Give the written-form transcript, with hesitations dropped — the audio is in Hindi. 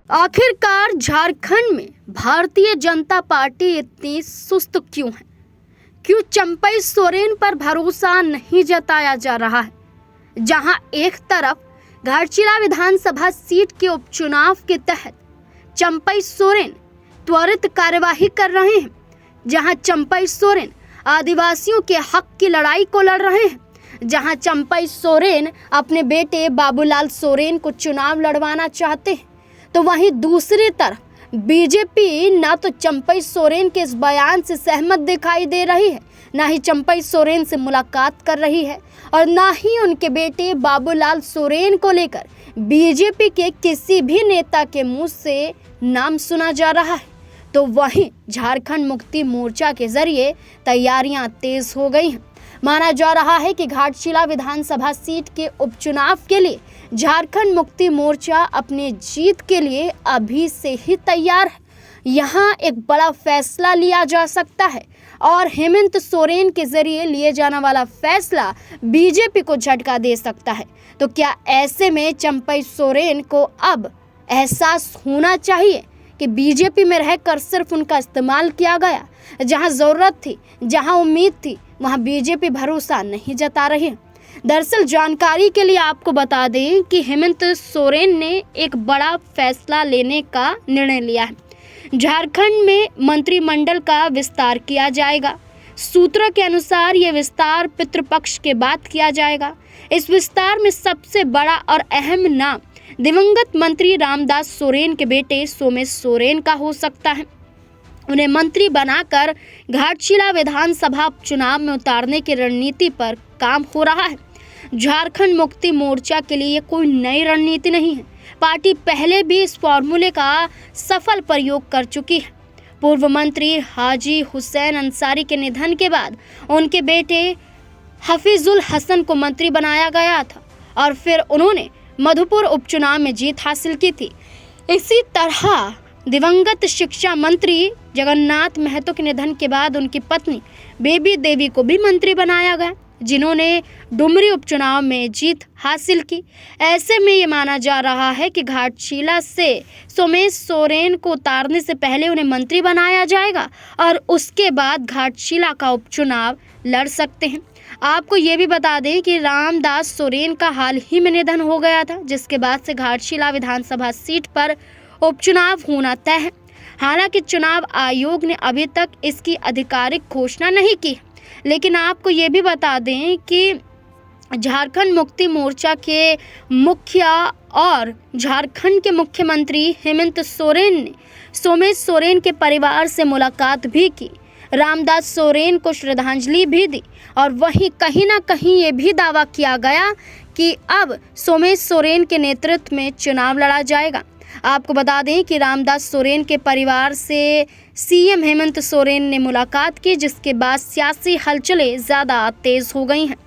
आखिरकार झारखंड में भारतीय जनता पार्टी इतनी सुस्त क्यों है? क्यों चंपई सोरेन पर भरोसा नहीं जताया जा रहा है? जहां एक तरफ घाटशिला विधानसभा सीट के उपचुनाव के तहत चंपई सोरेन त्वरित कार्यवाही कर रहे हैं, जहां चंपई सोरेन आदिवासियों के हक की लड़ाई को लड़ रहे हैं, जहां चंपई सोरेन अपने बेटे बाबूलाल सोरेन को चुनाव लड़वाना चाहते हैं, तो वहीं दूसरी तरफ बीजेपी ना तो चंपई सोरेन के इस बयान से सहमत दिखाई दे रही है, ना ही चंपई सोरेन से मुलाकात कर रही है और ना ही उनके बेटे बाबूलाल सोरेन को लेकर बीजेपी के किसी भी नेता के मुंह से नाम सुना जा रहा है। तो वहीं झारखंड मुक्ति मोर्चा के जरिए तैयारियां तेज हो गई हैं। माना जा रहा है कि घाटशिला विधानसभा सीट के उपचुनाव के लिए झारखंड मुक्ति मोर्चा अपने जीत के लिए अभी से ही तैयार है। यहाँ एक बड़ा फैसला लिया जा सकता है और हेमंत सोरेन के जरिए लिए जाने वाला फैसला बीजेपी को झटका दे सकता है। तो क्या ऐसे में चंपई सोरेन को अब एहसास होना चाहिए कि बीजेपी में रहकर सिर्फ उनका इस्तेमाल किया गया? जहां ज़रूरत थी, जहां उम्मीद थी, वहां बीजेपी भरोसा नहीं जता रही है। दरअसल जानकारी के लिए आपको बता दें कि हेमंत सोरेन ने एक बड़ा फैसला लेने का निर्णय लिया है। झारखंड में मंत्रिमंडल का विस्तार किया जाएगा। सूत्रों के अनुसार ये विस्तार पितृपक्ष के बाद किया जाएगा। इस विस्तार में सबसे बड़ा और अहम नाम दिवंगत मंत्री रामदास सोरेन के बेटे सोमेश सोरेन का हो सकता है। उन्हें मंत्री बनाकर घाटशिला विधानसभा चुनाव में उतारने की रणनीति पर काम हो रहा है। झारखंड मुक्ति मोर्चा के लिए ये कोई नई रणनीति नहीं है। पार्टी पहले भी इस फॉर्मूले का सफल प्रयोग कर चुकी है। पूर्व मंत्री हाजी हुसैन अंसारी के निधन के बाद उनके बेटे हफीजुल हसन को मंत्री बनाया गया था और फिर उन्होंने मधुपुर उपचुनाव में जीत हासिल की थी। इसी तरह दिवंगत शिक्षा मंत्री जगन्नाथ महतो के निधन के बाद उनकी पत्नी बेबी देवी को भी मंत्री बनाया गया, जिन्होंने डुमरी उपचुनाव में जीत हासिल की। ऐसे में ये माना जा रहा है कि घाटशिला से सोमेश सोरेन को उतारने से पहले उन्हें मंत्री बनाया जाएगा और उसके बाद घाटशिला का उपचुनाव लड़ सकते हैं। आपको ये भी बता दें कि रामदास सोरेन का हाल ही में निधन हो गया था, जिसके बाद से घाटशिला विधानसभा सीट पर उपचुनाव होना तय है। हालांकि चुनाव आयोग ने अभी तक इसकी आधिकारिक घोषणा नहीं की, लेकिन आपको ये भी बता दें कि झारखंड मुक्ति मोर्चा के मुखिया और झारखंड के मुख्यमंत्री हेमंत सोरेन ने सोमेश सोरेन के परिवार से मुलाकात भी की, रामदास सोरेन को श्रद्धांजलि भी दी और वहीं कहीं ना कहीं ये भी दावा किया गया कि अब सोमेश सोरेन के नेतृत्व में चुनाव लड़ा जाएगा। आपको बता दें कि रामदास सोरेन के परिवार से सीएम हेमंत सोरेन ने मुलाकात की, जिसके बाद सियासी हलचलें ज़्यादा तेज हो गई हैं।